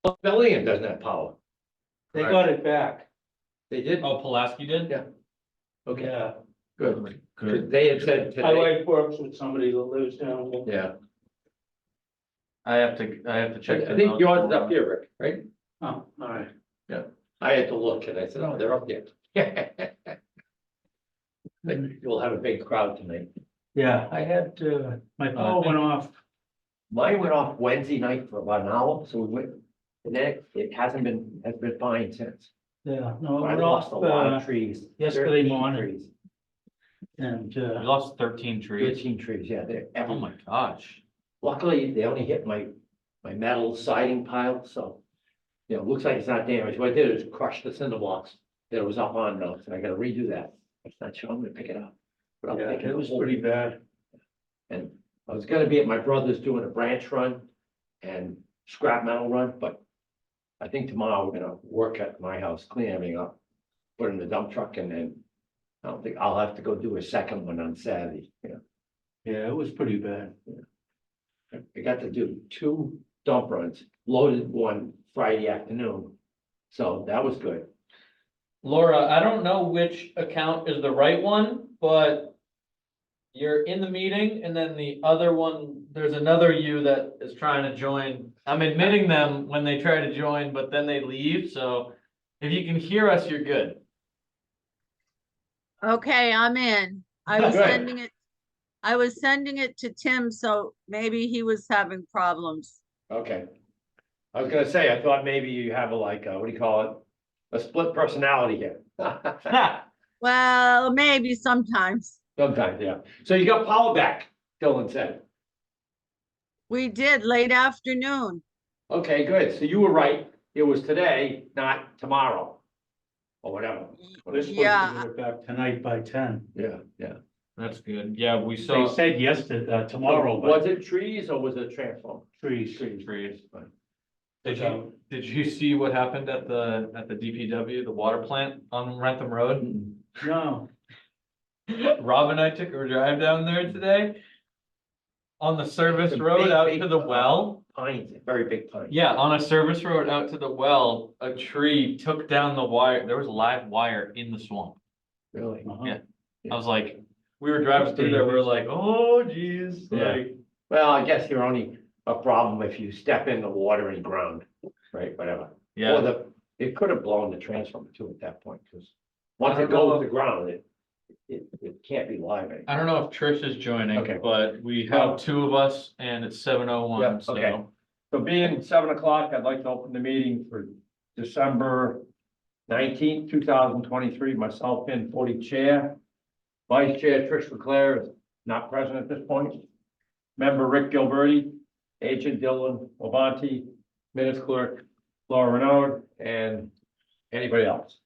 Well, Bellingham doesn't have power. They got it back. They did? Oh, Pulaski did? Yeah. Okay, Yeah, good. Good. They had said my today, wife works with somebody that lives down there. yeah. I have to check. I think yours is up here, Rick, right? Oh, all right. I had to look and I said, oh, they're up there. You'll have a big crowd tonight. Yeah, I had, my power went off. Mine went off Wednesday night for about an hour, so we went, and then it has been fine since. Yeah, no, I it went lost a lot of off, trees. yesterday 13 morning. trees. and, We lost 13 trees. 13 trees, yeah, they're Oh everywhere. my gosh. Luckily, they only hit my metal siding pile, so. You know, it looks like it's not damaged. What I did is crush the cinder blocks that it was up on those, and I gotta redo that. I'm not sure I'm gonna pick it up. But I'll yeah, pick it was up. pretty bad. And I was gonna be at my brother's doing a branch run and scrap metal run, but I think tomorrow we're gonna work at my house, clean everything up, put it in the dump truck, and then I don't think I'll have to go do a second one on Saturday, you know. Yeah, it was pretty bad. I got to do 2 dump runs, loaded one Friday afternoon, so that was good. Laura, I don't know which account is the right one, but you're in the meeting and then the other one, there's another you that is trying to join. I'm admitting them when they try to join, but then they leave, so if you can hear us, you're good. Okay, I'm in. I was Good. sending it to Tim, so maybe he was having problems. Okay. I was gonna say, I thought maybe you have a what do you call it? A split personality here. Well, maybe sometimes. Sometimes, yeah. So you got power back, Dylan said. We did late afternoon. Okay, good. So you were right. It was today, not tomorrow. Or whatever. They're supposed to Yeah. get it back tonight by 10. Yeah, yeah. That's good. Yeah, we They saw said yesterday, tomorrow, Was but it trees or was it transformer? trees. trees. Fine. Did you see what happened at the DPW, the water plant on Rentham Road? No, Rob and I took a drive down there today. On the service It's a road big, out big, to the well. Pines, very big pines. Yeah, on a service road out to the well, a tree took down the wire. There was live wire in the swamp. Really? Yeah. I was like, we were driving through there, we were like, oh geez, Yeah. like, Well, I guess you're only a problem if you step in the water and ground, right, whatever. Or yeah. it could have blown the transformer too at that point, because once I it don't know goes to if- ground, it can't be live anymore. I don't know if Trish is joining, Okay. but we Well- have 2 of us and it's 7:01, Yeah, so. okay. So being 7 o'clock, I'd like to open the meeting for December 19th, 2023, myself in 40 chair. Vice Chair Trish Leclerc is not present at this point. Member Rick Gilberti, Agent Dylan Avanti, Minutes Clerk Laura Renaud, and anybody else.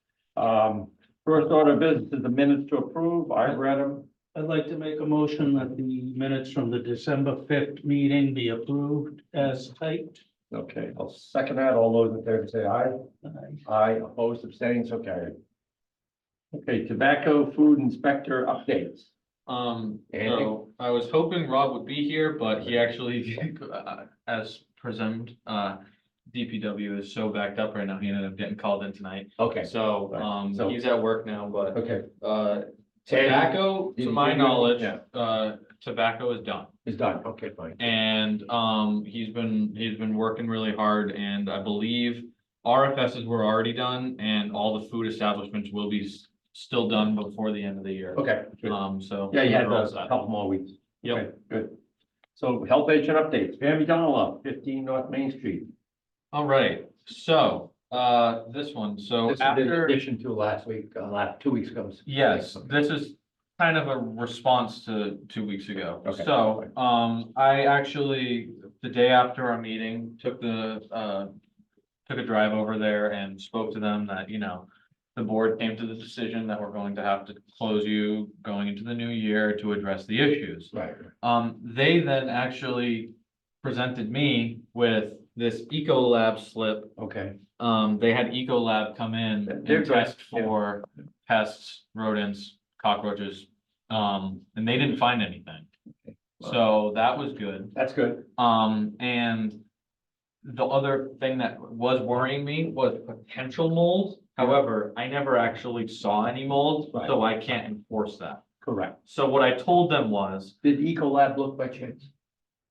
First order of business is the minutes to approve. I've read them. I'd like to make a motion that the minutes from the December 5th meeting be approved as typed. Okay, I'll second that. All those in favor say aye. Aye, opposed, abstaining, so carried. Okay, tobacco food inspector updates. Andy? So I was hoping Rob would be here, but he actually, as presumed, DPW is so backed up right now, he ended up getting called in tonight. Okay, So, Right. So- he's at work now, but, okay, tobacco, Did to you my do- knowledge, yeah. tobacco is done. it's done. Okay, fine. And, he's been working really hard, and I believe RFSs were already done, and all the food establishments will be still done before the end of the year. Okay, good. So. Yeah, you had we're all a set. couple more weeks. Yep. Okay, good. So health agent updates, Pam Donald, 15 North Main Street. All right, so, this one, so This is in after, addition to last week, 2 weeks ago. yes, this is kind of a response to 2 weeks ago. Okay. So, I actually, the day after our meeting, took a drive over there and spoke to them that, the board came to the decision that we're going to have to close you going into the new year to address the issues. Right. They then actually presented me with this Ecolab slip. Okay, They had Ecolab come in They're and good, test yeah. for pests, rodents, cockroaches, and they didn't find anything. Wow. So that was good. that's good. And the other thing that was worrying me was potential mold. However, I never actually saw any mold, so I can't enforce that. Correct. So what I told them was, Did Ecolab look by chance?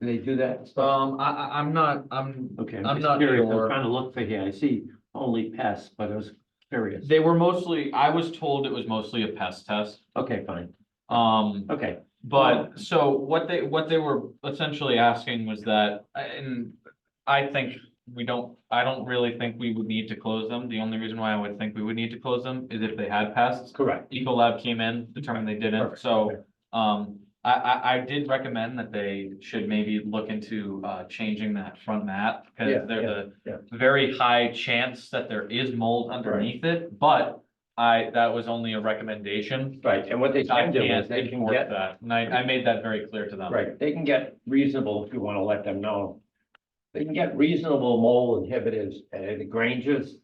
Do they do that stuff? I'm not, Okay, I'm I'm just not curious. I'm sure. trying to look for here. I see only pests, but I was curious. They were mostly, I was told it was mostly a pest test. Okay, fine. Okay, But so what they were essentially asking was that, and I think I don't really think we would need to close them. The only reason why I would think we would need to close them is if they had pests. correct. Ecolab came in, determined they didn't, Perfect. so, I did recommend that they should maybe look into, changing that front mat. Yeah, Because there's yeah. a very high chance that there is mold underneath it, but that was only a recommendation. Right, and what they I can do is can't they can enforce get, that, and I made that very clear to them. right, they can get reasonable if you want to let them know. They can get reasonable mold inhibitors at the Grangers,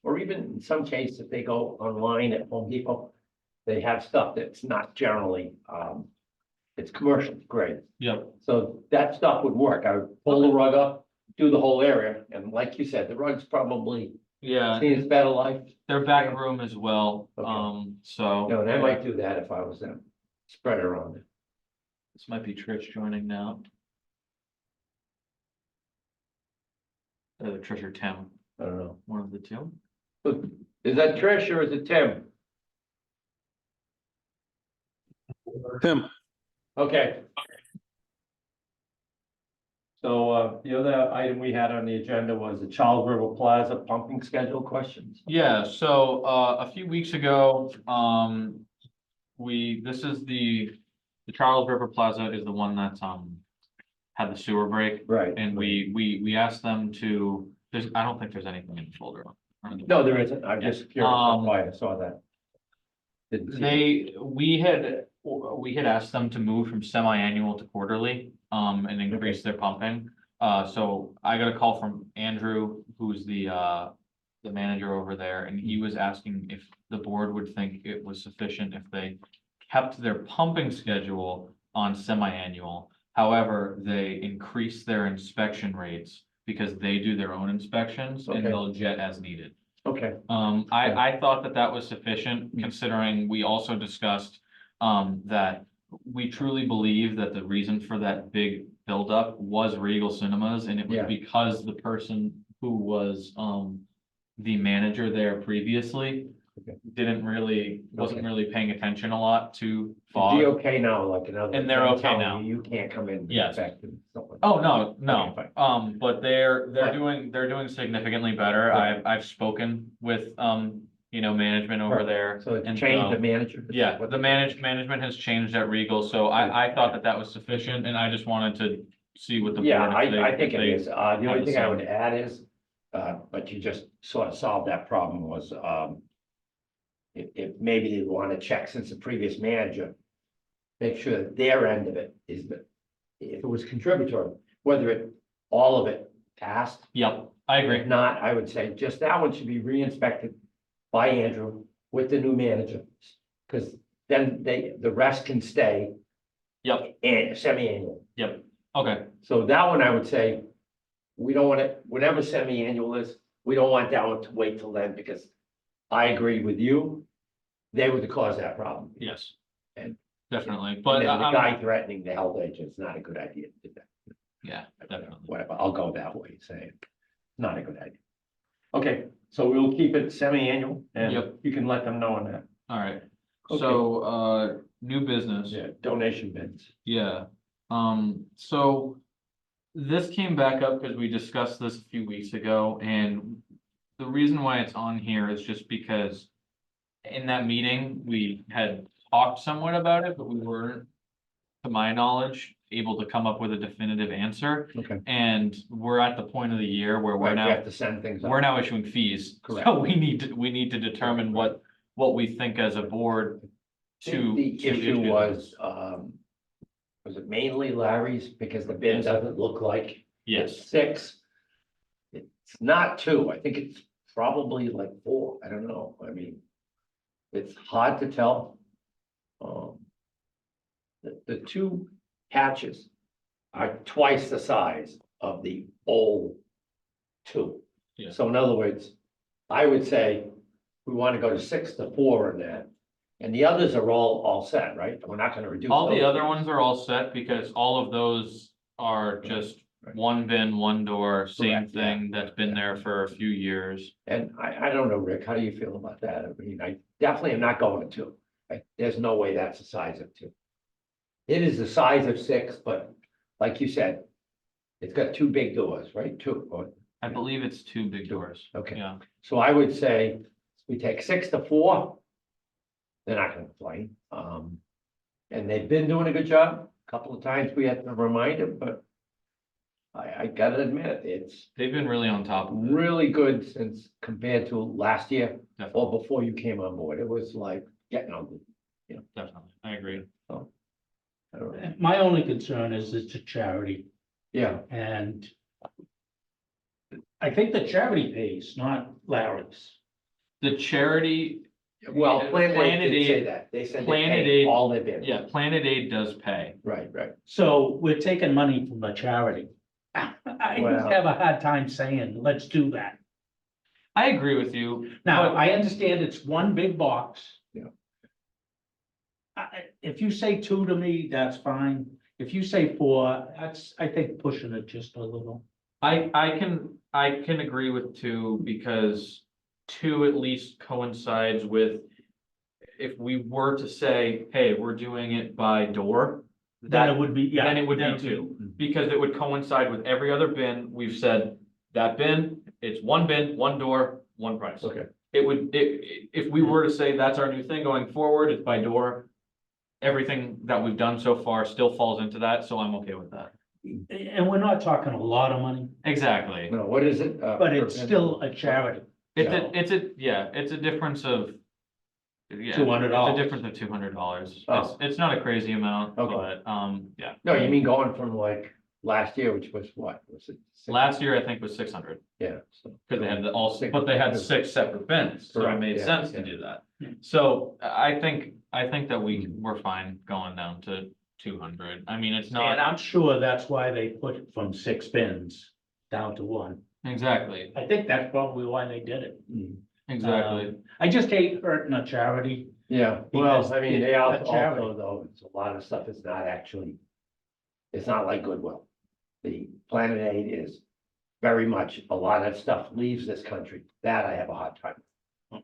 or even in some cases, if they go online at Home Depot, they have stuff that's not generally, it's commercial grade. Yep, So that stuff would work. I would pull the rug up, do the whole area, and like you said, the rug's probably yeah, seen its better life. their back room as well, Okay. so. No, and I might do that if I was them. Spread it around it. This might be Trish joining now. Trish or Tim, I don't know. one of the two. Is that Trish or is it Tim? Tim, Okay. So, the other item we had on the agenda was the Charles River Plaza pumping schedule questions. Yeah, so, a few weeks ago, this is the Charles River Plaza is the one that's, had the sewer break. Right. And we asked them to, I don't think there's anything in the folder. No, there isn't. I'm just curious Um, why I saw that. Didn't see it. We had asked them to move from semi-annual to quarterly, and increase their pumping. So I got a call from Andrew, who's the manager over there, and he was asking if the board would think it was sufficient if they kept their pumping schedule on semi-annual. However, they increase their inspection rates because they do their own inspections and Okay. they'll jet as needed. Okay, I thought that was sufficient, considering we also discussed, that we truly believe that the reason for that big buildup was Regal Cinemas, and it was Yeah. because the person who was, the manager there previously Okay. wasn't really paying attention a lot to is he fog. okay now, like another? And they're okay telling now. You can't come in. and Yes. inspect and stuff like Oh, that. no, Okay, no, but they're Fine. doing significantly better. Okay. I've spoken with, management over Perfect. there. So it's and changed so- the manager? Yeah, What the management has changed at Regal, so I thought that was sufficient, and I just wanted to see what the board. Yeah, if they- I think if it they- is. The have only the thing I same. would add is, but you just sort of solved that problem was, if maybe they want to check since the previous manager, make sure that their end of it is that if it was contributory, whether all of it passed. Yep, I agree. If not, I would say just that one should be re-inspected by Andrew with the new manager. Because then the rest can stay Yep, and semi-annual. okay, So that one, I would say, we don't want it, whatever semi-annual is, we don't want that one to wait till then, because I agree with you. They were the cause of that problem. yes. And- Definitely, And but, then the I'm- guy threatening the health agent is not a good idea to do that. yeah, definitely. Whatever, I'll go that way, saying, not a good idea. Okay, so we'll keep it semi-annual, and Yep. you can let them know on that. All right, Okay. so, new business. Yeah, donation bins. Yeah, so this came back up because we discussed this a few weeks ago, and the reason why it's on here is just because in that meeting, we had talked somewhat about it, but we weren't, to my knowledge, able to come up with a definitive answer. Okay. And we're at the point of the year where Right, we have to send things we're out. now issuing fees. Correct. So we need to determine what we think as a board to. The to issue issue. was it mainly Larry's, because the bin Yes. doesn't look like Yes, it's 6. It's not 2, I think it's probably like 4, I don't know, I mean. It's hard to tell. The 2 hatches are twice the size of the old two. Yeah. So in other words, I would say we want to go to 6 to 4 in that. And the others are all set, right? We're not gonna reduce. All the those. other ones are all set because all of those are just Right. one bin, one door, same Correct, yeah. thing that's been there for a few years. And I don't know, Rick, how do you feel about that? I mean, I definitely am not going to 2. There's no way that's the size of 2. It is the size of 6, but like you said, it's got 2 big doors, right? 2, I believe it's two big Two, doors. okay. Yeah, so I would say we take 6 to 4. They're not gonna complain. And they've been doing a good job. A couple of times we had to remind them, but I gotta admit, it's they've been really on top of it. really good since compared to last year Definitely, or before you came on board. It was like getting ugly. definitely. I agree. I don't know. My only concern is it's a charity Yeah, and I think the charity pays, not Larry's. The charity, well, Yeah, Planet Aid did say Planet Aid- that. They said they Planet paid Aid- all their bills. yeah, Planet Aid does pay. Right, right. So we're taking money from the charity. I Well- just have a hard time saying, let's do that. I agree with you. Now, but- I understand it's one big box. Yeah. If you say 2 to me, that's fine. If you say 4, that's, I think, pushing it just a little. I can agree with 2 because 2 at least coincides with. If we were to say, hey, we're doing it by door, Then it that, would be, yeah. then it would then be 2, because it would coincide with every other bin. We've said that bin, it's one bin, one door, one price. Okay. It would, if we were to say that's our new thing going forward, it's by door. Everything that we've done so far still falls into that, so I'm okay with that. And we're not talking a lot of money, Exactly. No, what is it? but per it's bin? still a charity. It's a difference of. Yeah, $200. It's a difference of $200. Oh. It's not a crazy amount, Okay. but, yeah. No, you mean going from like last year, which was what? Was it? 6? Last year, I think was 600, Yeah. so- because they had but they had 6 separate bins, so it Correct, made yeah, sense to yeah. do that. Yeah. So I think that we're fine going down to 200. I mean, it's And not, I'm sure that's why they put it from 6 bins down to 1. exactly, I think that's probably why they did it. Mm. exactly. I just hate hurting a charity. Yeah, Because well, I mean, they it's a also, charity. though, it's a lot of stuff is not actually. It's not like Goodwill. The Planet Aid is very much, a lot of stuff leaves this country. That I have a hard time. with.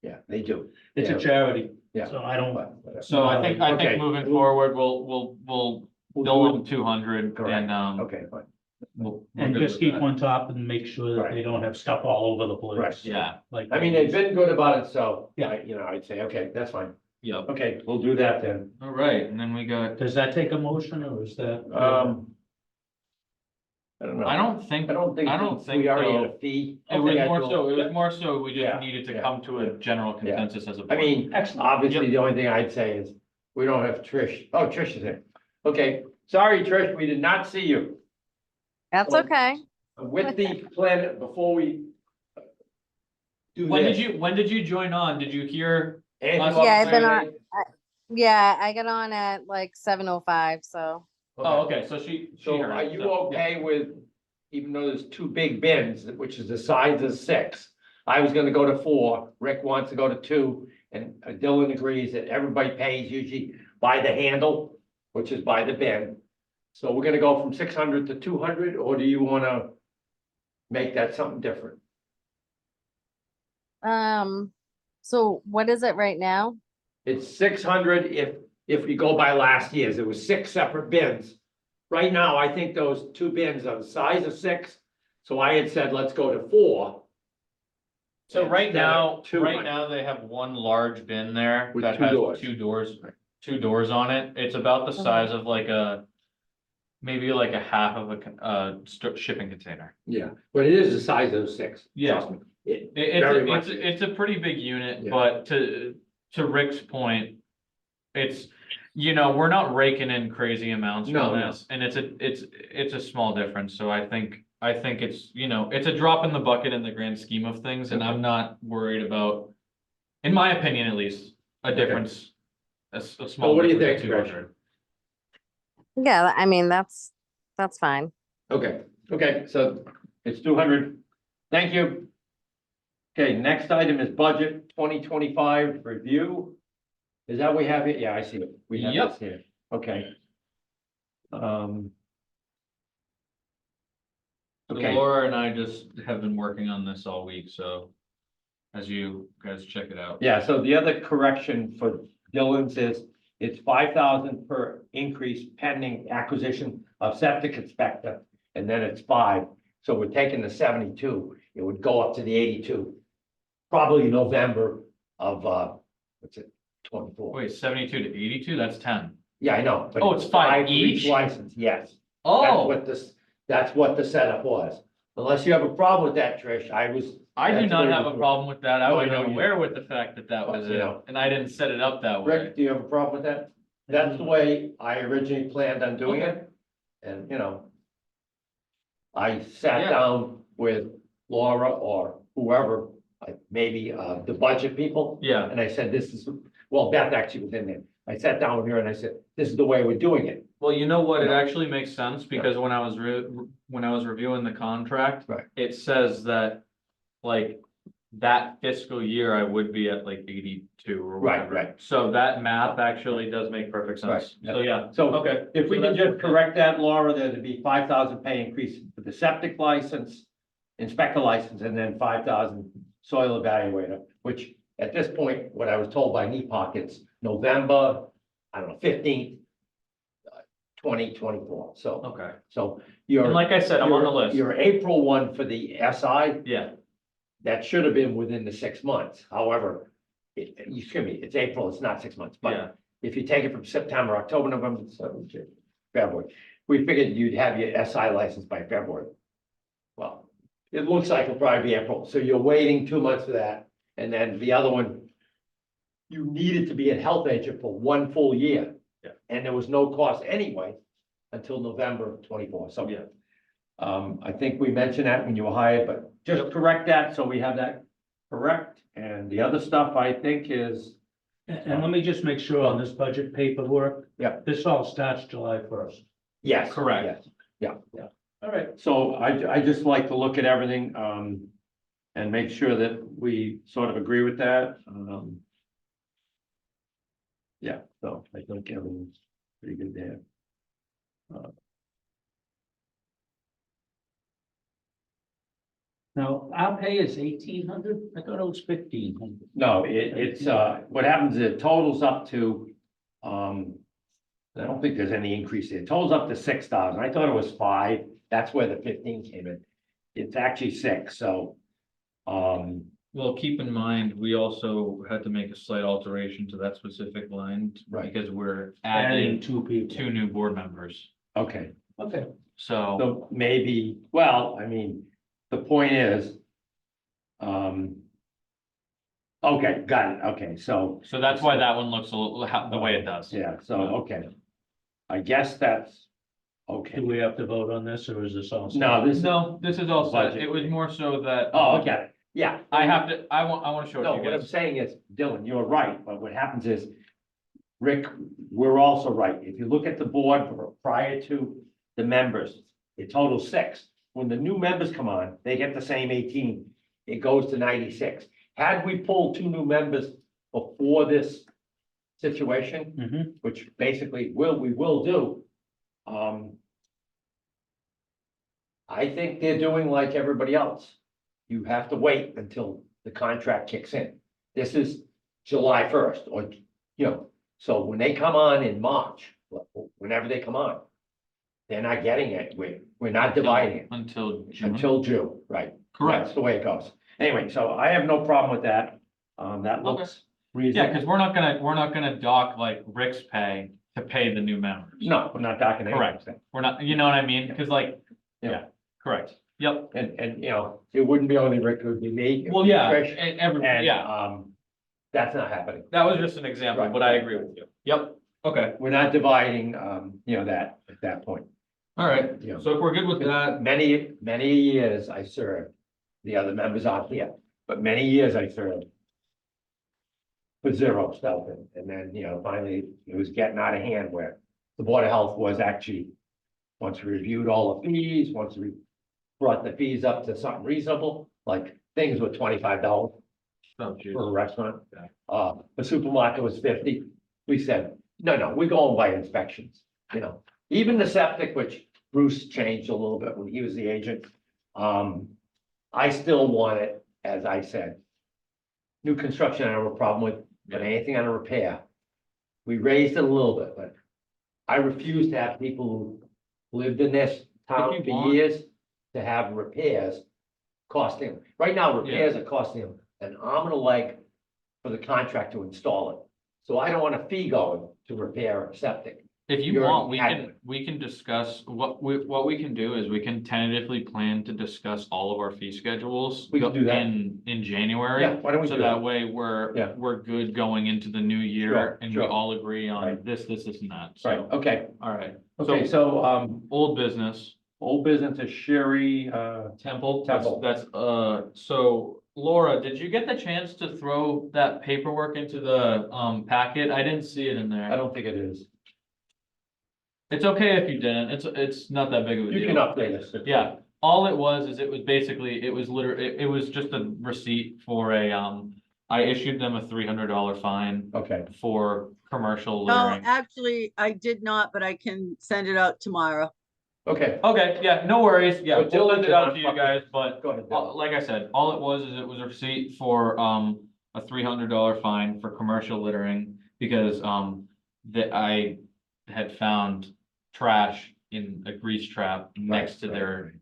Yeah, they do. It's Yeah. a charity, Yeah. so I don't. But, So I think Okay. moving forward, we'll we'll bill do them 200 Correct. and, it. Okay, fine. we're And good just with keep that. on top and make sure that Right. they don't have stuff all over the place. Right. Yeah, Like. I mean, they've been good about it, so, Yeah. I'd say, okay, that's fine. yep. Okay, we'll do that then. All right, and then we got, Does that take a motion or is that? I don't know. I don't think, I don't think. I don't think We already had so. a fee. It was Okay, I more do. so, it was more so we Yeah, just needed to yeah, come to a yeah. general consensus as a I board. mean, Excellent. obviously, the only thing I'd say is, we don't have Trish. Oh, Trish is here. Okay, sorry, Trish, we did not see you. That's Well, okay. With the plan, before we. Do When did this, you join on? Did you hear? Andrew us on Yeah, I've been Planet on- Aid? Yeah, I get on at like 7:05, so. Oh, okay, so she So heard are it, you so, yeah. okay with, even though there's 2 big bins, which is the size of 6? I was gonna go to 4, Rick wants to go to 2, and Dylan agrees that everybody pays usually by the handle, which is by the bin. So we're gonna go from 600 to 200, or do you wanna make that something different? So what is it right now? It's 600 if we go by last year's, it was 6 separate bins. Right now, I think those 2 bins are the size of 6, so I had said, let's go to 4. So right Instead of now, 200. they have one large bin there With that 2 has doors. 2 doors on it. It's about the Okay. size of like maybe like a half of shipping container. Yeah, but it is the size of 6. Yeah. trust me. It It's, very a- much is. it's a pretty big unit, Yeah. but to Rick's point, it's, we're not raking in crazy amounts No, from no. this, and it's a small difference, so I think it's, it's a drop in the bucket in the grand scheme of things, and I'm not worried about, in my opinion at least, a difference, a small what do you difference of think, Trish? 200. Yeah, I mean, that's fine. Okay, so it's 200. Thank you. Okay, next item is budget 2025 review. Is that what we have it? Yeah, I see it. We have Yep. this here. Okay. Um. So Okay, Laura and I just have been working on this all week, so as you guys check it out. yeah, so the other correction for Dylan's is it's 5,000 per increase pending acquisition of septic inspector, and then it's 5. So we're taking the 72, it would go up to the 82. Probably November of, what's it, 24. Wait, 72 to 82, that's 10. Yeah, I know. but Oh, it's 5 for each each? license, yes. That's Oh, what this, that's what the setup was. Unless you have a problem with that, Trish, I do that's not what it have a was. problem with that. I Oh, I wasn't know you- aware with the fact that that was You it, know. and I didn't set it up that way. Rick, do you have a problem with that? That's the way I originally planned on doing it. And, I sat Yeah. down with Laura or whoever, like maybe, the budget people. Yeah, And I said, this is, well, Beth actually was in there. I sat down with her and I said, this is the way we're doing it. well, you know what, it No. actually makes sense, because when I was reviewing the contract. Right. It says that, like, that fiscal year I would be at like 82 or Right, whatever. right. So that math actually does make perfect sense, Right, so yeah, So okay. if we So can that's- just correct that, Laura, there'd be 5,000 pay increase for the septic license, inspector license, and then 5,000 soil evaluator, which at this point, what I was told by Knee Pockets, November, I don't know, 15th, 2024. So, Okay, so and your, like I said, I'm on the list, your April one for the SI, yeah, that should have been within the 6 months. However, excuse me, it's April, it's not 6 months, yeah, but if you take it from September, October, November, December, January, February, we figured you'd have your SI license by February. Well, it looks like it'll probably be April, so you're waiting 2 months for that, and then the other one, you needed to be a health agent for 1 full year. Yeah. And there was no cost anyway until November of 24, so. Yeah. I think we mentioned that when you were hired, but just correct that, so we have that correct, and the other stuff I think is. And let me just make sure on this budget paperwork. Yeah. This all starts July 1st. Yes. Correct. yes, Yeah. All right, so I just like to look at everything, and make sure that we sort of agree with that, Yeah, so I think everything's pretty good there. Now, our pay is 1,800? I thought it was 1,500. No, it's, what happens is it totals up to, I don't think there's any increase there. It totals up to 6,000. I thought it was 5. That's where the 15 came in. It's actually 6, so, well, keep in mind, we also had to make a slight alteration to that specific line. Right. Because we're Adding adding 2 people. 2 new board members, okay. Okay. so, So maybe, well, I mean, the point is, okay, got it. Okay, so, so that's why that one looks a little, the way it does. yeah, so, okay. I guess that's, Do okay. we have to vote on this or is this all? set? No, this is, No, this is all set, Budget. it was more so that. oh, I got it. Yeah. I have to, I want to show it No, to you what I'm guys. saying is, Dylan, you're right, but what happens is, Rick, we're also right. If you look at the board prior to the members, it totals 6. When the new members come on, they get the same 18. It goes to 96. Had we pulled 2 new members before this situation, Mhm. which basically we will do, I think they're doing like everybody else. You have to wait until the contract kicks in. This is July 1st, or, so when they come on in March, whenever they come on, they're not getting it. We're not dividing it Until June. until June, right? Correct. That's the way it goes. Anyway, so I have no problem with that. That looks Yeah, reasonable. because we're not gonna dock like Rick's pay to pay the new members. No, we're not talking. Correct. We're not, you know what I mean? Because like, Yeah. yeah, correct. Yep. And, it wouldn't be only Rick, it would be me. it Well, would be yeah, Trish, and every, And, yeah, that's not happening. that was just an example, Right. but I agree with you. Yep. Okay, We're not dividing, that at that point. all right. Yeah. So if we're good with that, Many years I served, the other members aren't here, but many years I served for 0 stuff, and then, finally, it was getting out of hand where the Board of Health was actually, once we reviewed all the fees, once we brought the fees up to something reasonable, like things were $25 Oh, geez. for a restaurant. Yeah. The supermarket was 50. We said, no, we're going by inspections, you know, even the septic, which Bruce changed a little bit when he was the agent. I still want it, as I said. New construction, I don't have a problem with, but anything on a repair. We raised it a little bit, but I refuse to have people who lived in this town you for want- years to have repairs costing, right now, repairs are costing them an arm and a leg for the contract to install it. So I don't want a fee going to repair a septic. If you You're want, we adequate. can, we can discuss, what we can do is we can tentatively plan to discuss all of our fee schedules. We can do that. In January. Yeah, why don't we So do that that? way Yeah. we're good going into the new Sure, year and we sure. all agree on Right. this and that. Right, So, okay, all right. okay, So so, old business, old business is Sherry, Temple, Temple. that's, so Laura, did you get the chance to throw that paperwork into the, packet? I didn't see it in I there. don't think it is. It's okay if you didn't. It's not that big of a deal. You can update us. Yeah, all it was is it was basically, it was literally, it was just a receipt for a, I issued them a $300 fine Okay, for commercial No, littering. actually, I did not, but I can send it out tomorrow. okay, Okay, yeah, no worries, yeah, But we'll Dylan send it did out not to you fucking- guys, but go ahead, Dylan. like I said, all it was is it was a receipt for, a $300 fine for commercial littering because, that I had found trash in a grease trap next to right, their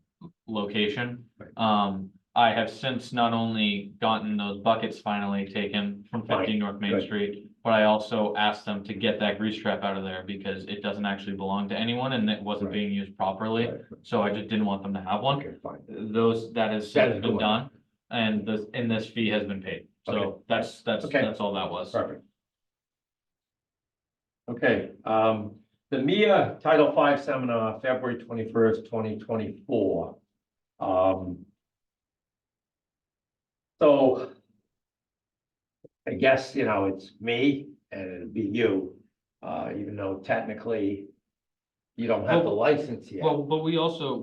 location. Right. I have since not only gotten those buckets finally taken from Fine, 15 North Main good. Street, but I also asked them to get that grease trap out of there because it doesn't actually belong to anyone and it wasn't Right. being used properly. Right. So I just didn't want them to have one. Okay, fine. That has That is since been good. done and this fee has been paid. So Okay. that's Okay. all that was. Perfect. Okay, the MIA Title V Seminar, February 21st, 2024. So I guess, you know, it's me and it'd be you, even though technically you don't have the license yet. Well, but we also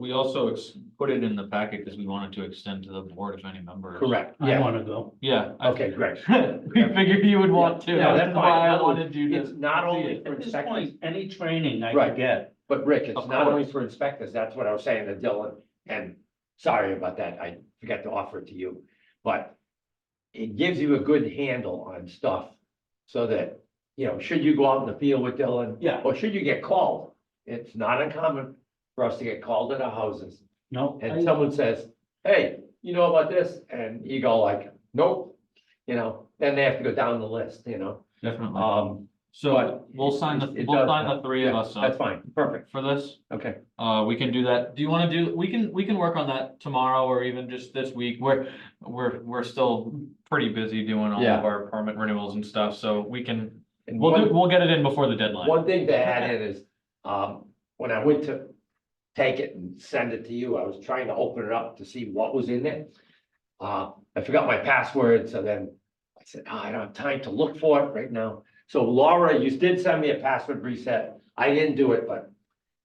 put it in the packet because we wanted to extend to the board if any members. Correct, I yeah, wanna go. Yeah. okay, great. We figured you would want to. Yeah, that's That's why fine. I wanted you to. It's not see only it. for At this inspectors, point, any training I Right. can get. but Rick, it's Of not only course. for inspectors, that's what I was saying to Dylan, and sorry about that, I forgot to offer it to you. But it gives you a good handle on stuff, so that, you know, should you go out in the field with Dylan? Yeah. Or should you get called? It's not uncommon for us to get called at our houses, No, and someone says, hey, you know about this? And you go like, nope, you know, then they have to go down the list, you know? Definitely. So but we'll sign the, it we'll does sign the help. three of Yeah, us That's up fine, perfect, for this. okay. We can do that. Do you want to do, we can work on that tomorrow or even just this week. We're still pretty busy doing all Yeah. of our permit renewals and stuff, so we can, And we'll get it in before the deadline. one thing to add in is, when I went to take it and send it to you, I was trying to open it up to see what was in it. I forgot my password, so then I said, oh, I don't have time to look for it right now. So Laura, you did send me a password reset. I didn't do it, but.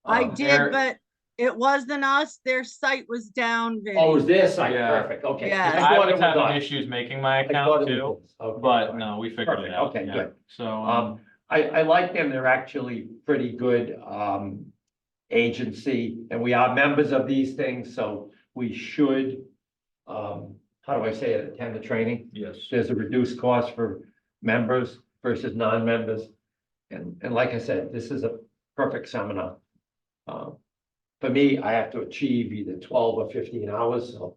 I um, did, but it wasn't us. Their site was down, Vinny. Oh, it was this site, Yeah. perfect, okay. Yeah. I I thought it was was having us. issues making my I thought account it too, was this. Okay, but fine. no, we figured Perfect, it out. okay, Yeah. good. So, I like them, they're actually pretty good, agency, and we are members of these things, so we should, how do I say it, attend the training? yes. There's a reduced cost for members versus non-members. And like I said, this is a perfect seminar. For me, I have to achieve either 12 or 15 hours, so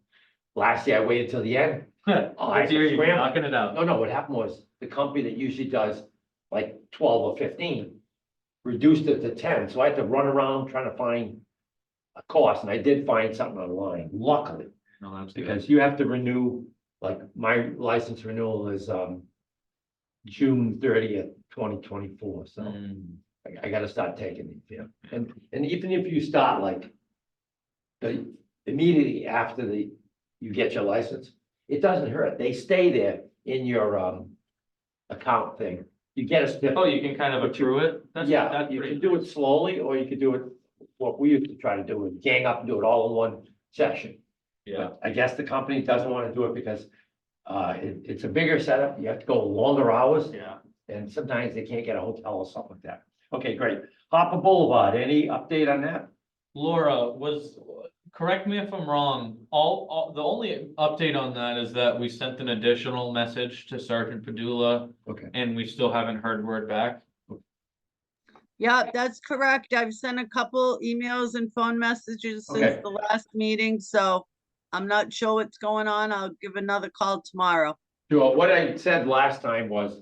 last year I waited till the end. I Let's hear you scrambled. knocking it out. No, what happened was, the company that usually does like 12 or 15 reduced it to 10, so I had to run around trying to find a course, and I did find something online, luckily, No, that's good. because you have to renew, like, my license renewal is, June 30th, 2024, so Mm. I gotta start taking these, yeah. And even if you start like immediately after you get your license, it doesn't hurt. They stay there in your, account thing. You get a certificate. Oh, you can kind of But you- accrue it? Yeah, That's you pretty can do it nice. slowly, or you could do it, what we used to try to do, is gang up and do it all in one session. Yeah, I guess the company doesn't want to do it because it's a bigger setup. You have to go longer hours. yeah. And sometimes they can't get a hotel or something like that. Okay, great. Hopper Boulevard, any update on that? Laura, correct me if I'm wrong, the only update on that is that we sent an additional message to Sergeant Padula Okay. and we still haven't heard word back. Yeah, that's correct. I've sent a couple emails and phone messages since Okay. the last meeting, so I'm not sure what's going on. I'll give another call tomorrow. Sure, what I said last time was,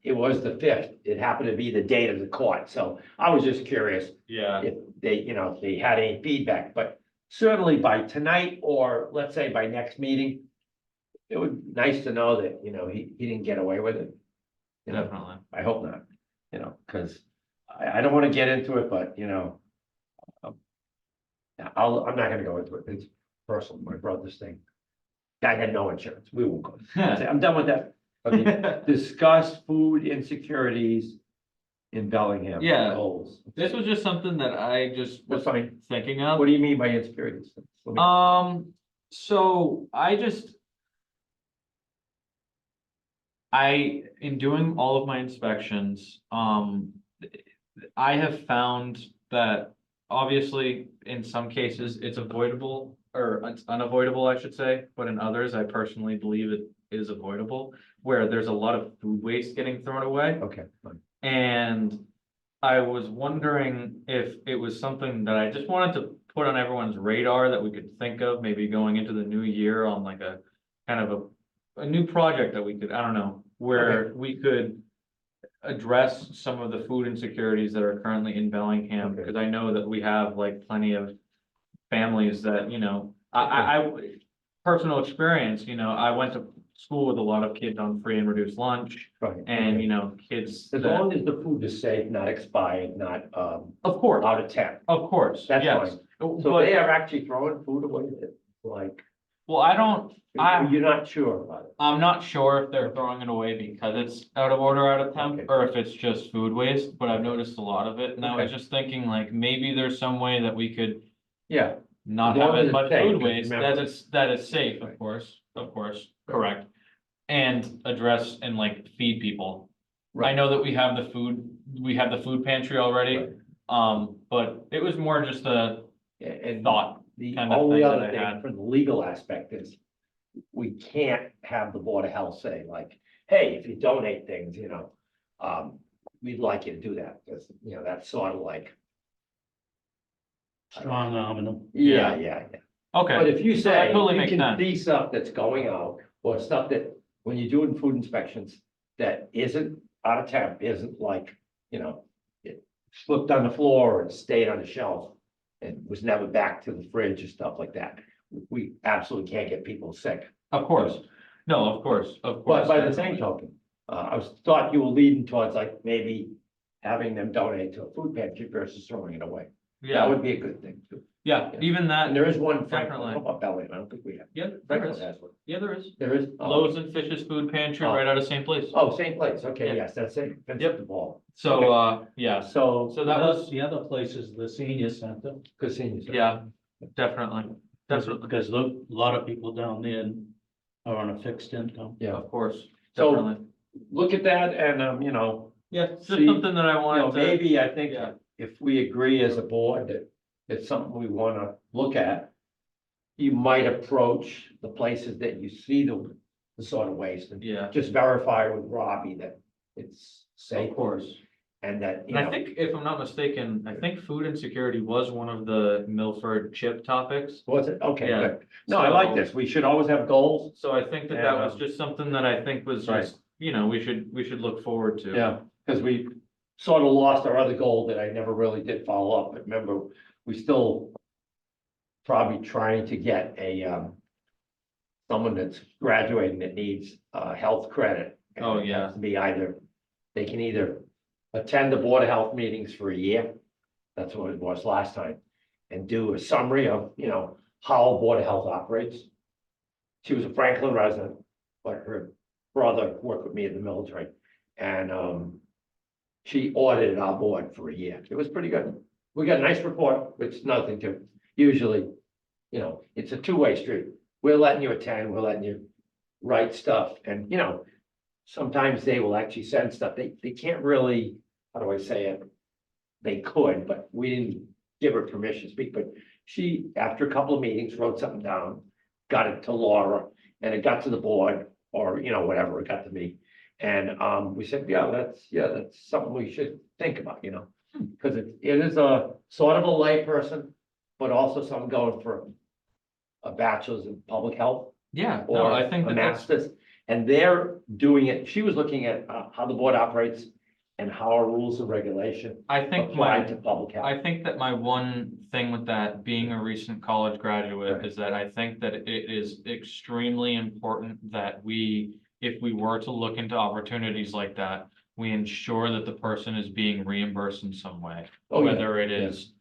it was the 5th. It happened to be the date of the court, so I was just curious Yeah, if they, if they had any feedback, but certainly by tonight, or let's say by next meeting, it would be nice to know that, he didn't get away with it. You know, definitely. I hope not, because I don't want to get into it, but, um, I'm not gonna go into it. It's personal, my brother's thing. Guy had no insurance. We won't go. I'm done with that. Okay, discuss food insecurities in Bellingham. Yeah. Goals. This was just something that I just That's was fine. thinking of. What do you mean by insecurities? Let me- So in doing all of my inspections, I have found that obviously in some cases it's avoidable or it's unavoidable, I should say, but in others, I personally believe it is avoidable, where there's a lot of food waste getting thrown away. Okay, fine. And I was wondering if it was something that I just wanted to put on everyone's radar that we could think of, maybe going into the new year on like a kind of a new project that we could, I don't know, where we could address some of the food insecurities that are currently in Bellingham, Okay. because I know that we have like plenty of families that, I personal experience, I went to school with a lot of kids on free and reduced lunch Right. and, Okay. kids As that, long as the food is safe, not expired, not, of course, out of temp. of course, That's yes. fine. So But, they are actually throwing food away, like, well, you're not sure about it. I'm not sure if they're throwing it away because it's out of order, out of temp, Okay. or if it's just food waste, but I've noticed a lot of it, and I was Okay. just thinking like, maybe there's some way that we could Yeah, not As long have as as it's much safe, food 'cause waste, remember- that is safe, Right. of course, correct. And address and like feed people. I right. know that we have the food pantry already, Right. but it was more just a And thought. the kind of only thing that other I thing had. from the legal aspect is we can't have the Board of Health say like, hey, if you donate things, we'd like you to do that, because, that's sort of like, Strong arm them. yeah. But Okay, if you So that say, totally you makes can sense. see stuff that's going out, or stuff that, when you're doing food inspections, that isn't out of temp, isn't like, it slipped on the floor and stayed on the shelf and was never back to the fridge or stuff like that. We absolutely can't get people sick. of course, no, of course, But by the same definitely. token, thought you were leading towards like maybe having them donate to a food pantry versus throwing it away. That Yeah, would be a good thing too. yeah, even And that, there is one, in Franklin. I Definitely. don't know about Bellingham, I don't think we have. yeah, there Franklin is, has one. yeah, there is. There is? Oh. Loaves and Fishes Food Pantry Oh. right out of same place. Oh, same place, okay, Yeah. yes, that's it. Vincent Yep. the Ball. So, okay. Yeah, So. so that was, The other place is the senior center, Casinos. yeah, definitely, definitely, because a lot of people down there are on a fixed income. Yeah, of course, So- definitely. look at that and, Yeah, it's just see, something that I wanted to, maybe I think yeah. if we agree as a board that it's something we wanna look at, you might approach the places that you see the sort of waste and Yeah, just verify with Robbie that it's safe. of course. And that, And I think, if I'm not mistaken, I think food insecurity was one of the Milford chip topics. was it? Okay, Yeah. good. No, I like So- this. We should always have goals. So I think that was Yeah. just something that I think was Right. just, we should look forward to. Yeah, because we sort of lost our other goal that I never really did follow up, but remember, we still probably trying to get someone that's graduating that needs, health credit. And Oh, it yeah. has to be they can either attend the Board of Health meetings for a year, that's what it was last time, and do a summary of, how Board of Health operates. She was a Franklin resident, but her brother worked with me in the military, and she audited our board for a year. It was pretty good. We got a nice report, which is nothing to, usually You know, it's a two-way street. We're letting you attend, we're letting you write stuff, and, you know, sometimes they will actually send stuff. They can't really, how do I say it? They could, but we didn't give her permission to speak, but she, after a couple of meetings, wrote something down, got it to Laura, and it got to the board, or, you know, whatever, it got to me. And, we said, yeah, that's something we should think about, you know? Because it is a sort of a lay person, but also someone going for a bachelor's in public health Yeah, no, or I think a that that's, master's. And they're doing it, she was looking at, how the board operates and how our rules and regulation I think apply my, to public health. I think that my one thing with that, being a recent college graduate, Right. is that I think that it is extremely important that we, if we were to look into opportunities like that, we ensure that the person is being reimbursed in some way, Oh, yeah, whether it yeah. is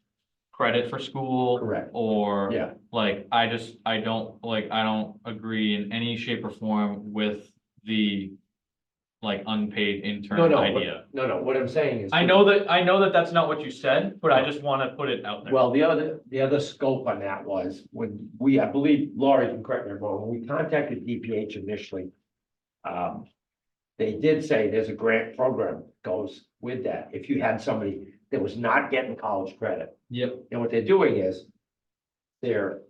credit for school. Correct. Or. Yeah. Like, I don't agree in any shape or form with the, like, unpaid No, intern no, idea. no, what I'm saying is. I know that that's not what you said, but I just wanna put it out there. Well, the other scope on that was when we, I believe, Laurie can correct me if I'm wrong, when we contacted DPH initially. They did say there's a grant program that goes with that, if you had somebody that was not getting college credit. Yep. And what they're doing is, they're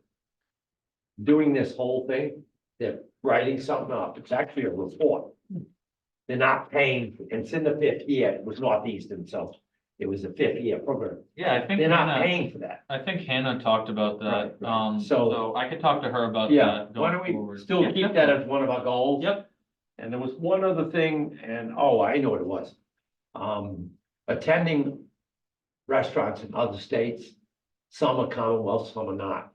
doing this whole thing, they're writing something up, it's actually a report. They're not paying, and it's in the 5th year, it was Northeastern, so it was a 5th year program. Yeah, I think They're not Hannah, paying for that. I think Hannah talked about that, Right. so So- I could talk to her about Yeah, that why going don't we forward. still Yeah, keep that definitely. as one of our goals? Yep, And there was one other thing, and, oh, I know what it was. Attending restaurants in other states, some are Commonwealth, some are not.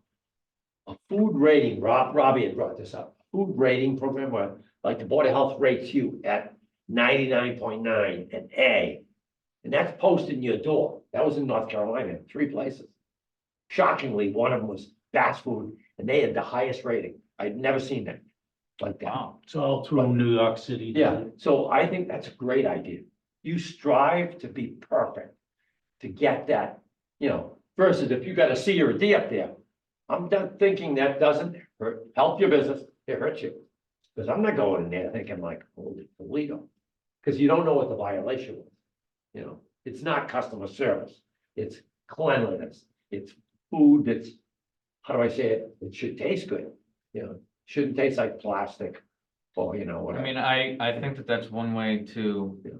A food rating, Robbie had brought this up, food rating program where, like, the Board of Health rates you at 99.9 and A. And that's posted in your door. That was in North Carolina, 3 places. Shockingly, one of them was fast food, and they had the highest rating. I'd never seen that like that. wow, It's all through New York City. Yeah, so I think that's a great idea. You strive to be perfect, to get that, you know, versus if you got a C or a D up there. I'm done thinking that doesn't help your business, it hurts you. Because I'm not going in there thinking like, holy Toledo. Because you don't know what the violation was. You know, it's not customer service, it's cleanliness, it's food that's, how do I say it? It should taste good, you know, shouldn't taste like plastic or, you know, I whatever. mean, I think that that's one way to. Yeah.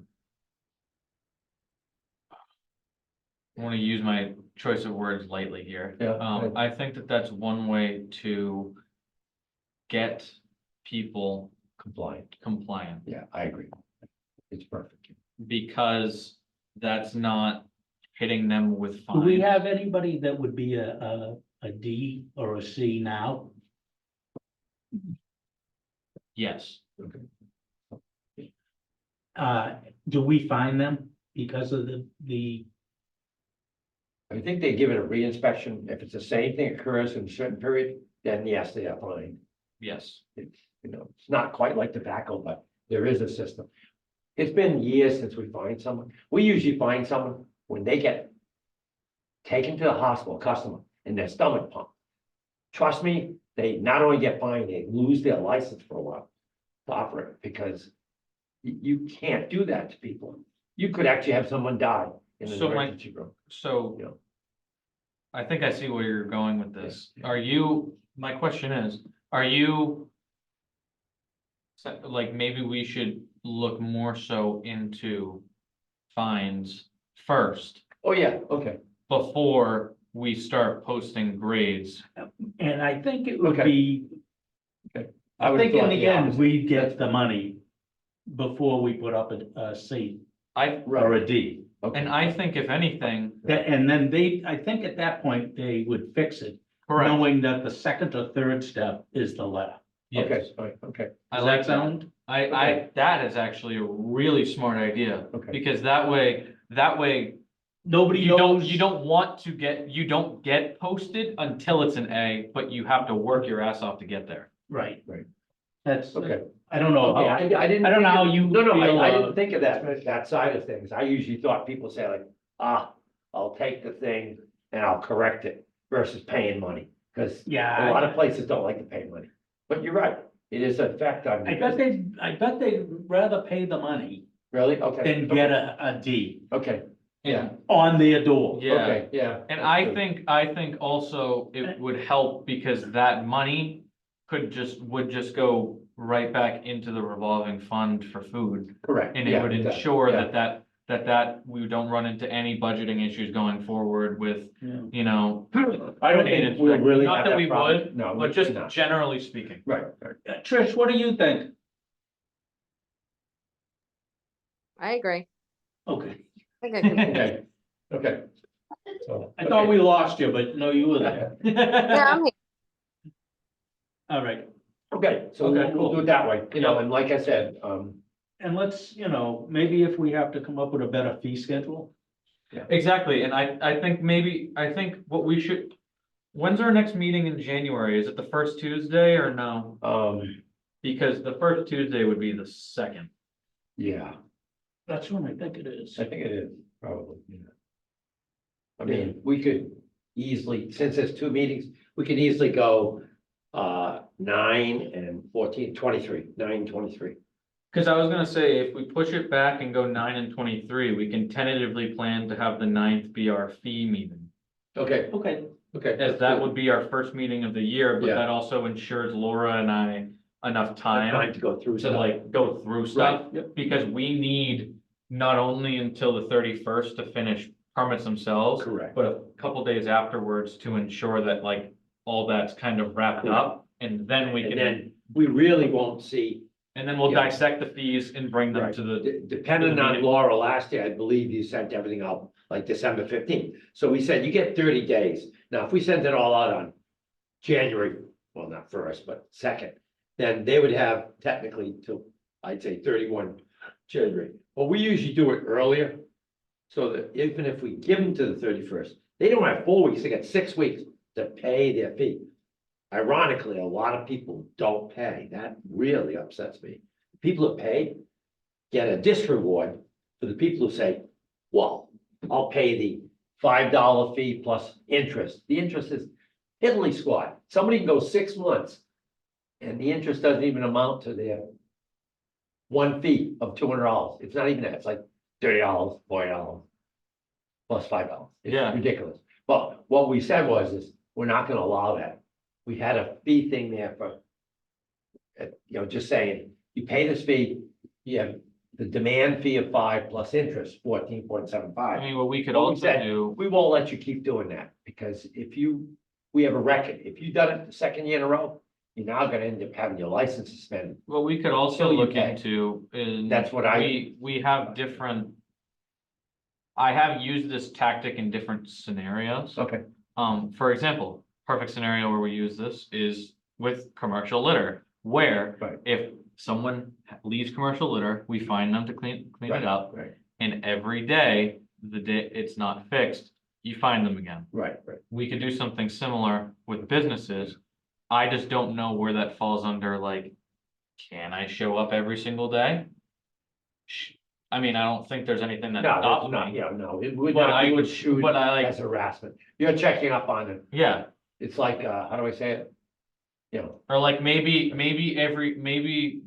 I want to use my choice of words lightly here. Yeah, I think that that's one way to get people Compliant, compliant, yeah, I agree. It's perfect. because that's not hitting them with Do we fines. have anybody that would be a D or a C now? Yes, Do we find them because of the, I think they give it a reinspection. If it's the same thing occurs in a certain period, then yes, they are fined. yes, It's, you know, it's not quite like tobacco, but there is a system. It's been years since we find someone. We usually find someone when they get taken to the hospital, customer, and their stomach pump. Trust me, they not only get fined, they lose their license for a while to operate, because you can't do that to people. You could actually have someone die in an So my- emergency room. so. Yeah. I think I see where you're going with this. Yeah. Are you, my question is, are you? Like, maybe we should look more so into fines first Oh, yeah, okay. before we start posting grades. and I think it would Okay. be, I would've think in thought the end, opposite. we'd get the money before we put up a C I, or a D. Okay. and I think if anything, And then I think at that point, they would fix it, correct, knowing that the second or third step is the letter. Okay, yes, all right, okay, I Does like that that. sound? I, that is actually a really smart idea, okay. because that way, Nobody you don't, knows. you don't want to get, you don't get posted until it's an A, but you have to work your ass off to get there. Right. Right. That's, Okay. I don't know. Okay, how- I didn't. I don't know think how of- you No, no, feel, I didn't think of that side of things. I usually thought people say like, I'll take the thing and I'll correct it versus paying money. Cause a Yeah, lot of places don't like to pay money, but you're right, it is a fact on. I bet they'd rather pay the money Really? Okay. than get a D Okay, yeah, on their door. Yeah. okay, yeah. And that's I true. think also it would help because that money would just go right back into the revolving fund for food. Correct. And it yeah, would does, ensure yeah. that we don't run into any budgeting issues going forward with, Yeah. you know. I don't paying think we'll it- really Not have that that we problem. would, No, but just no. generally speaking. Right, right. Trish, what do you think? I agree. Okay, I think I can. Okay, okay. So. I thought we lost you, but no, you were there. Yeah, I'm here. All right, Okay, so Okay, we'll cool. do it that way, you know, and like I said, and let's, maybe if we have to come up with a better fee schedule. Exactly, and I think what we should, when's our next meeting in January? Is it the first Tuesday or no? Because the first Tuesday would be the second. yeah, That's when I think it is. I think it is, probably, yeah. I mean, we could easily, since there's two meetings, we could easily go 9 and 14, 23, 9, 23. Cause I was gonna say, if we push it back and go 9 and 23, we can tentatively plan to have the 9th be our fee meeting. Okay, Okay, okay. As that would be our first meeting of the year, but Yeah. that also ensures Laura and I enough Time time to go through to stuff. like go through stuff. Right, yep. Because we need not only until the 31st to finish permits themselves, Correct. but a couple days afterwards to ensure that like all that's kind of wrapped Correct. up. And then we And can, then we really won't see, and then we'll Yeah. dissect the fees and bring them Right. to the, depending the on meeting. Laura last year, I believe you sent everything out like December 15th. So we said you get 30 days. Now, if we sent it all out on January, well, not first, but second, then they would have technically till, I'd say 31 January. Well, we usually do it earlier. So that even if we give them to the 31st, they don't have 4 weeks, they get 6 weeks to pay their fee. Ironically, a lot of people don't pay. That really upsets me. People that pay get a disreward for the people who say, well, I'll pay the $5 fee plus interest. The interest is piddly squat. Somebody can go 6 months and the interest doesn't even amount to their one fee of $200. It's not even that. It's like $30, $40 plus $5. It's Yeah. ridiculous. But what we said was, we're not gonna allow that. We had a fee thing there for, just saying, you pay this fee, you have the demand fee of 5 plus interest, 14.75. I mean, what we could What we also said, do. We won't let you keep doing that, because we have a record, if you've done it the second year in a row, you're now gonna end up having your license suspended. What we could also Until you look pay. into is. That's what We have different. I have used this tactic in different scenarios. Okay. For example, perfect scenario where we use this is with commercial litter, where Right. if someone leaves commercial litter, we find them to clean it up. Right, And every day, the day it's not fixed, you find them again. right. We could do something similar with businesses. I just don't know where that falls under, like, can I show up every single day? I mean, I don't think there's anything that No, that's stops not, me, yeah, no, it would but not I be would, construed but I like, as harassment. You're checking up on it. yeah, It's like, how do I say it? or like maybe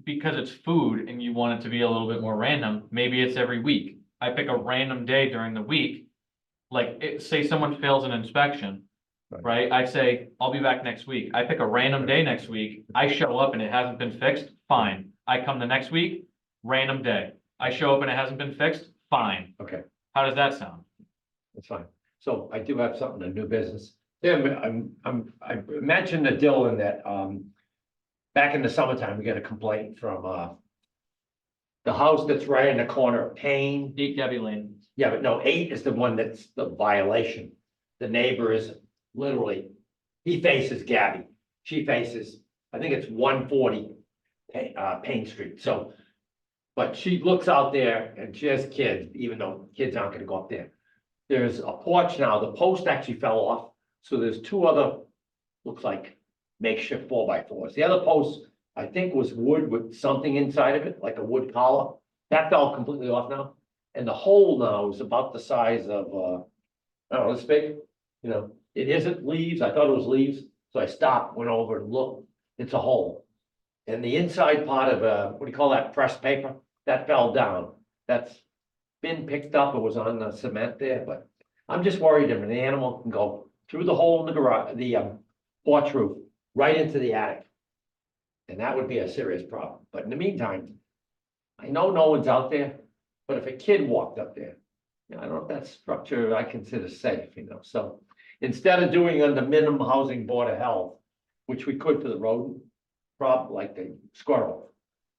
because it's food and you want it to be a little bit more random, maybe it's every week. I pick a random day during the week. Like, say someone fails an inspection, Right. right? I say, I'll be back next week. I pick a random day next week. I show up and it hasn't been fixed, fine. I come the next week, random day. I show up and it hasn't been fixed, fine. Okay, How does that sound? that's fine. So I do have something, a new business. Tim, I mentioned to Dylan that, back in the summertime, we got a complaint from, the house that's right in the corner of Payne. 8 Debbie Lane. Yeah, but no, 8 is the one that's the violation. The neighbor is literally, he faces Gabby. She faces, I think it's 140 Payne Street, so. But she looks out there and she has kids, even though kids aren't gonna go up there. There's a porch now, the post actually fell off, so there's 2 other, looks like makeshift 4x4s. The other post, I think, was wood with something inside of it, like a wood collar. That fell completely off now. And the hole now is about the size of, I don't know, this big, it isn't leaves, I thought it was leaves, So I stopped, went over and looked, it's a hole. And the inside part of what do you call that, pressed paper, that fell down. That's been picked up, it was on the cement there, but I'm just worried if an animal can go through the hole in the garage, the porch roof, right into the attic. And that would be a serious problem, but in the meantime, I know no one's out there, but if a kid walked up there, I don't know if that structure I consider safe, so. Instead of doing under minimum housing board of health, which we could for the rodent problem, like the squirrel.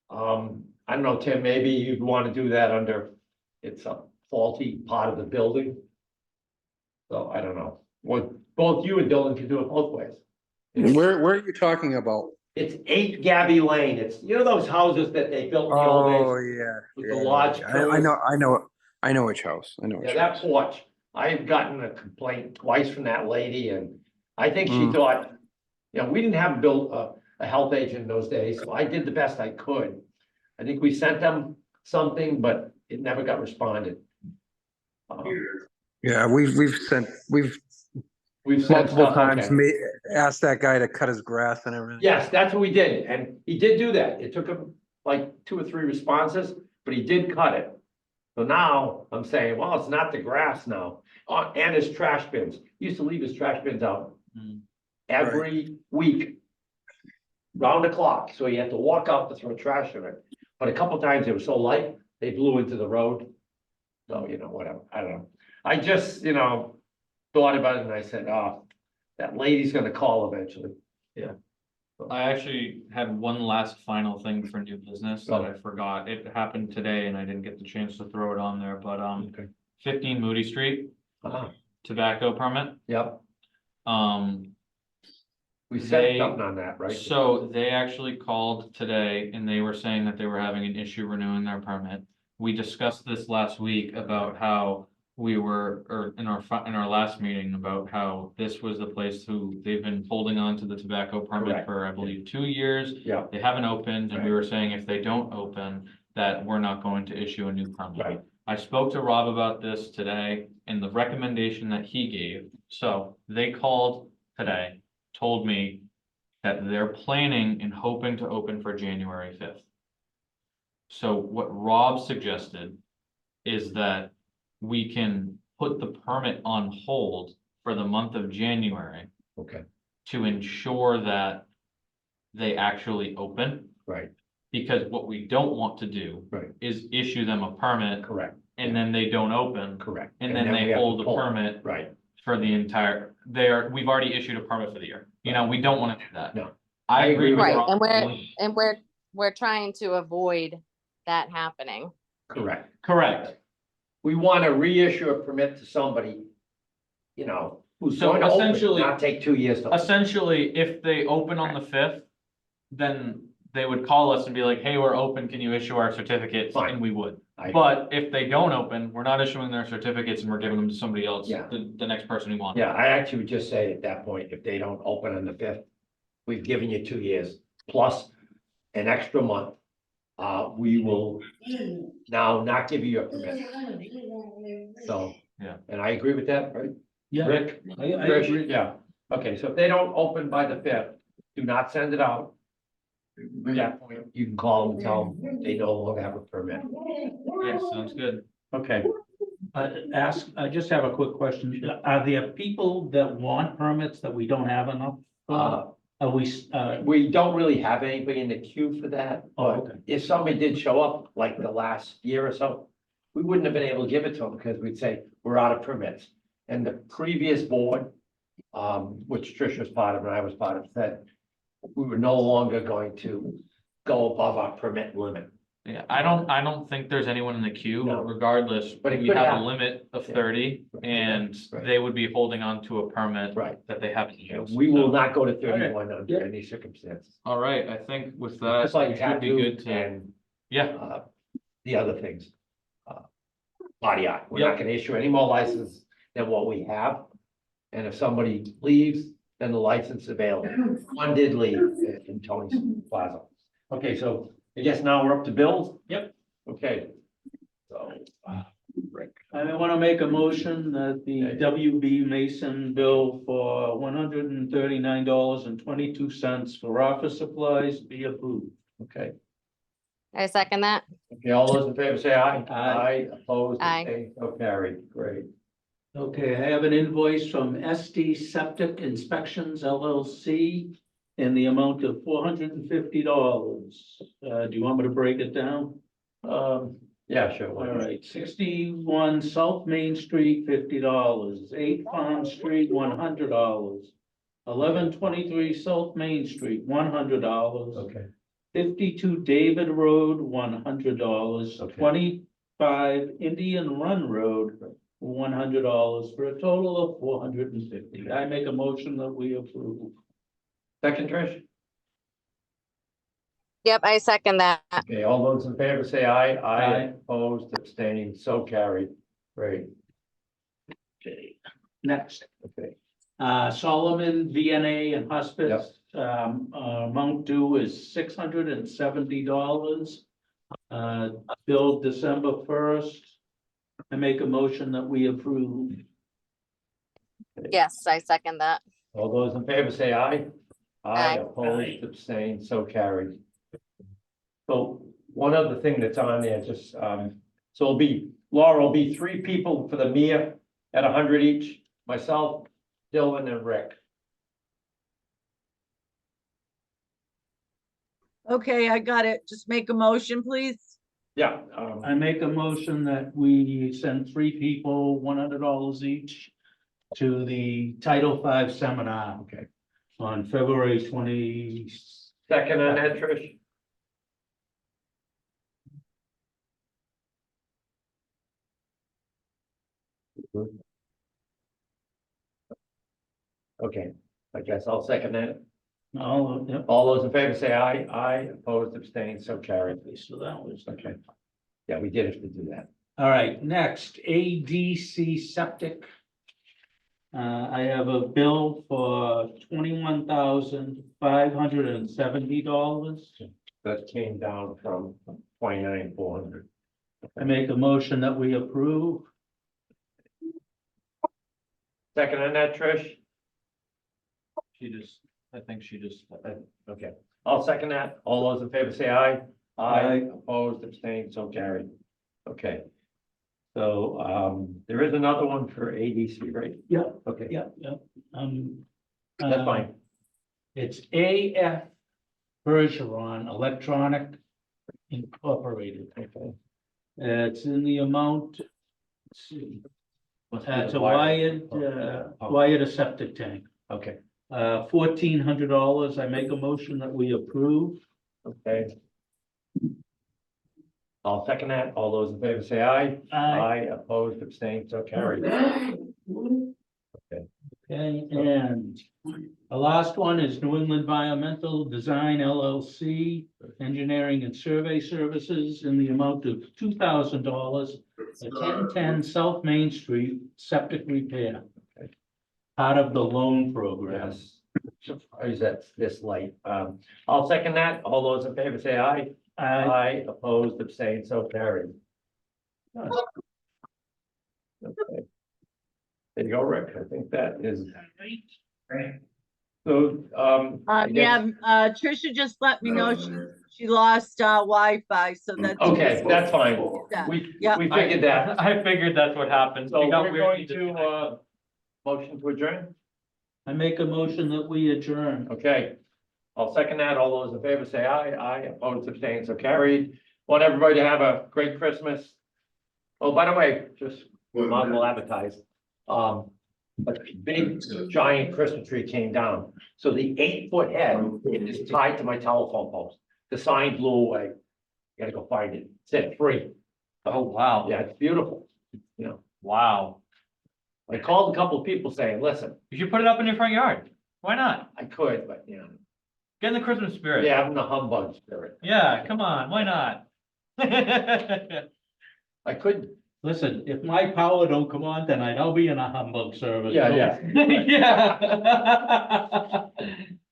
I don't know, Tim, maybe you'd want to do that under, it's a faulty part of the building. So I don't know, what, both you and Dylan can do it both ways. Where are you talking about? It's 8 Gabby Lane, it's, those houses that they built in the old Oh, days. yeah. With the yeah, large yeah. pillars. I know which house. I know which Yeah, that house. porch, I've gotten a complaint twice from that lady, and I think she Mm. thought, we didn't have a health agent in those days, so I did the best I could. I think we sent them something, but it never got responded. Yeah, we've sent We've sent multiple stuff, times, okay. asked that guy to cut his grass and everything. Yes, that's what we did, and he did do that. It took him like 2 or 3 responses, but he did cut it. So now I'm saying, well, it's not the grass now. Oh, and his trash bins. He used to leave his trash bins out every week. Round the clock, so he had to walk out to throw trash in it. But a couple times it was so light, they blew into the road. So, whatever, I don't know. I just, thought about it and I said, oh, that lady's gonna call eventually. I actually had one last final thing for new business that I forgot. It happened today and I didn't get the chance to throw it on there, but, Okay. 15 Moody Street, Uh-huh. tobacco permit. Yep, Um, we said They- something on that, right? so they actually called today and they were saying that they were having an issue renewing their permit. We discussed this last week about how we were, or in our last meeting, about how this was the place they've been holding on to the tobacco permit Correct. for, I believe, 2 years. Yeah, They haven't opened, and we were saying if they don't open, that we're not going to issue a new permit. right, I spoke to Rob about this today and the recommendation that he gave. So they called today, told me that they're planning and hoping to open for January 5th. So what Rob suggested is that we can put the permit on hold for the month of January okay, to ensure that they actually open. right, Because what we don't want to do right, is issue them a permit correct, and then they don't open. correct. And then we they have to hold the pull it. permit Right, for the entire, we've already issued a permit for the year. We don't want to do that. No. I agree with Right, Rob. and we're trying to avoid that happening. correct. Correct. We want to reissue a permit to somebody, who's So going to open, essentially- not take 2 years to. Essentially, if they open on the 5th, then they would call us and be like, hey, we're open, can you issue our certificates? Fine. And we would. I- But if they don't open, we're not issuing their certificates and we're giving them to somebody else, Yeah. the next person who wants. Yeah, I actually would just say at that point, if they don't open on the 5th, we've given you 2 years plus an extra month. We will now not give you a permit. So. Yeah. And I agree with that, right? Yeah, Rick? I Trish? agree. Yeah, okay, so if they don't open by the 5th, do not send it out. At that point, you can call them and tell them they no longer have a permit. Yeah, sounds good. Okay. I just have a quick question. Are there people that want permits that we don't have enough? Are We don't really have anybody in the queue for that, Oh, but okay. if somebody did show up like the last year or so, we wouldn't have been able to give it to them because we'd say, we're out of permits. And the previous board, which Trish was part of and I was part of, said we were no longer going to go above our permit limit. Yeah, I don't think there's anyone in the queue, No. regardless, But it we could have a happen. limit of Yeah. 30 Right. and Right. they would be holding on to a permit Right. that they haven't used. We will So, not go to 31 under any circumstances. all right, I think with that, Just like we should be tattoo good to, and yeah, the other things. Body art, we're not Yep. gonna issue any more licenses than what we have. And if somebody leaves, then the license is available. One did leave in Tony's Plaza. Okay, so I guess now we're up to bills? Yep. Okay. So, Rick. I want to make a motion that the WB Mason bill for $139.22 for office supplies be approved. Okay, I second that. okay, all those in favor say aye. Aye. Opposed, Aye. abstained, so carried, great. Okay, I have an invoice from SD Septic Inspections LLC in the amount of $450. Do you want me to break it down? Yeah, sure. All right, 61 South Main Street, $50, 8 Farm Street, $100. 1123 South Main Street, $100. Okay, 52 David Road, $100. Okay. 25 Indian Run Road, $100, for a total of $450. I make a motion that we approve. second, Trish? Yep, I second that. Okay, all those in favor say aye. Aye. Opposed, abstained, so carried, great, Okay, next. okay. Solomon VNA and hospice, amount due is $670. Billed December 1st. I make a motion that we approve. Yes, I second that. All those in favor say aye. Aye. Opposed, abstained, so carried. So one other thing that's on there, just, so it'll be, Laura, will be 3 people for the MIA at 100 each, myself, Dylan and Rick. Okay, I got it. Just make a motion, please. Yeah, I make a motion that we send 3 people, $100 each to the Title V seminar. Okay. On February 20. second on that, Trish? Okay, I guess I'll second that. Oh, yep. All those in favor say aye. Aye, opposed, abstained, so carried. So that was, Okay. Yeah, we did have to do that. all right, next, ADC Septic. I have a bill for $21,570. That came down from 29,400. I make a motion that we approve. Second on that, Trish? I think she just. Okay, I'll second that. All those in favor say aye. Aye. Opposed, abstained, so carried. Okay. So, there is another one for ADC, right? Yeah. Okay, Yep, yep. that's fine. It's AF Bergeron Electronic Incorporated. Okay. It's in the amount, let's see, Must be it's the a wire. wired septic tank. Okay, $1,400. I make a motion that we approve. okay. I'll second that. All those in favor say aye. Aye, opposed, abstained, so carried. Okay, and the last one is New England Environmental Design LLC, Engineering and Survey Services in the amount of $2,000 at 1010 South Main Street, septic repair. Okay. Part of the loan program. Yes. Surprised that's this late. I'll second that. All those in favor say aye. Aye, opposed, abstained, so carried. Okay. There you go, Rick. I think that is. So, I guess- Yeah, Tricia just let me know she lost Wi-Fi, so that's. Okay, that's fine. Yeah. We Yeah. figured that. I figured that's what happened. So We got we're weird going to, disconnect. motion to adjourn? I make a motion that we adjourn. Okay. I'll second that. All those in favor say aye. Aye, opposed, abstained, so carried. Want everybody to have a great Christmas. Oh, by the way, just might as well advertise. A big giant Christmas tree came down. So the 8-foot head is tied to my telephone post. The sign blew away. Gotta go find it. It said free. Oh, wow. Yeah, it's beautiful. You know, Wow. I called a couple of people saying, listen, You should put it up in your front yard. Why not? I could, but you know, Get in the Christmas spirit. yeah, I'm the humbug spirit. Yeah, come on, why not? I couldn't. Listen, if my power don't come on tonight, I'll be in a humbug service. Yeah, yeah. Yeah.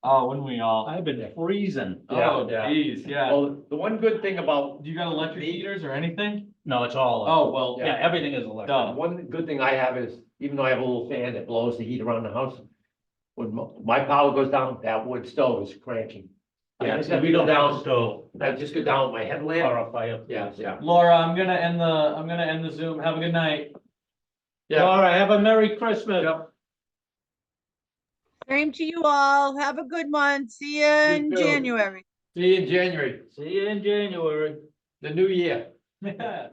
Oh, wouldn't we all? I've been freezing. Oh, Yeah. geez, yeah. Well, the one good thing about, Do you got electric heaters or anything? No, it's all. Oh, well, Yeah, everything is electric. duh. one good thing I have is, even though I have a little fan that blows the heat around the house, when my power goes down, that wood stove is cranking. I just have We to go don't have a down, stove I just go down with my or headlamp. a fireplace. Yeah. Laura, I'm gonna end the Zoom. Have a good night. Yeah. All right, have a Merry Christmas. Yep. Same to you all. Have a good one. See you in too. January. See you in January, See you in January. the new year. Yeah.